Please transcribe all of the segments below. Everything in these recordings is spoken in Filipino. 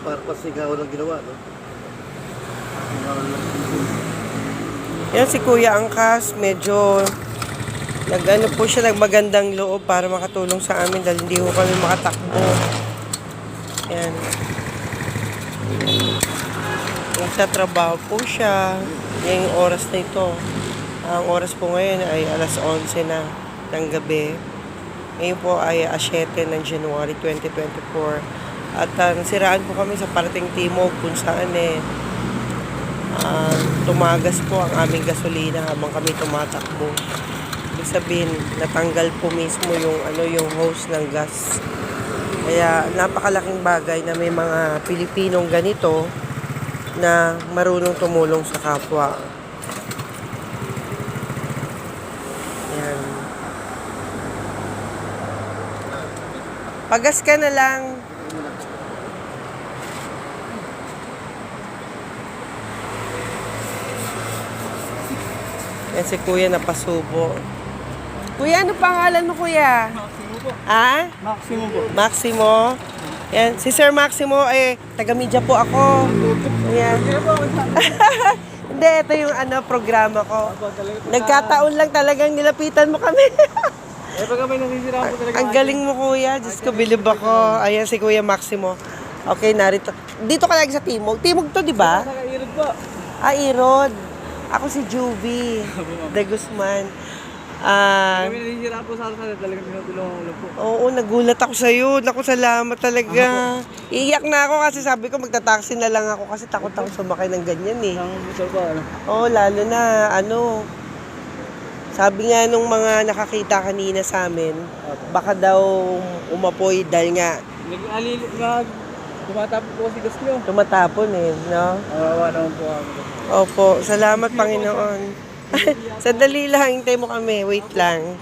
Naparapasigaw lang ginawa, no? Yan si Kuya Angkas, medyo nag-ano po siya, nagmagandang loob para makatulong sa amin dahil hindi ko kami makatakbo. Yan. Nagtatrabaho po siya. Yung oras na ito. Ang oras po ngayon ay alas 11 na ng gabi. Ngayon po ay 7 ng January 2024. At nasiraan po kami sa parating Timog kung saan tumagas po ang aming gasolina habang kami tumatakbo. Ibig sabihin, natanggal po mismo yung hose ng gas. Kaya napakalaking bagay na may mga Pilipinong ganito na marunong tumulong sa kapwa. Yan. Pagas ka na lang. Yan si Kuya napasubo. Kuya, ano pangalan mo, Kuya? Maximo po. Ha? Maximo po. Maximo. Yan, si Sir Maximo, taga-media po ako. Yan. Hindi, ito yung programa ko. Nagkataon lang talagang nilapitan mo kami. Pag kami nasisiraan po talaga. Ang galing mo, Kuya. Diyos ko, bilib ako. Ayan si Kuya Maximo. Okay, narito. Dito ka lagi sa Timog. Timog to, di ba? Naka-irod po. Irod. Ako si Juvie de Guzman. Kami nasisiraan po sa akin. Talagang tinutulungan ko lang po. Oo, nagulat ako sa'yo. Naku, salamat talaga. Iiyak na ako kasi sabi ko magta-taxi na lang ako kasi takot ako sumakay ng ganyan Ang busol po, ano? Oo, lalo na sabi nga nung mga nakakita kanina sa amin, baka daw umapoy dahil nga Tumatapon po kasi gas nyo. tumatapon no? Awawa naman po ako. Opo, salamat Panginoon. Sandali lang, hintay mo kami. Wait lang.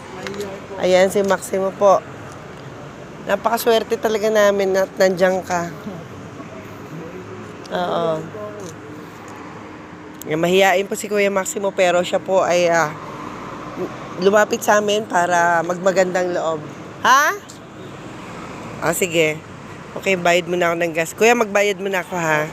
Ayan si Maximo po. Napakaswerte talaga namin at nandiyan ka. Oo. Mahihain po si Kuya Maximo pero siya po ay lumapit sa amin para magmagandang loob. Ha? Sige. Okay, bayad mo na ako ng gas. Kuya, magbayad mo na ako ha.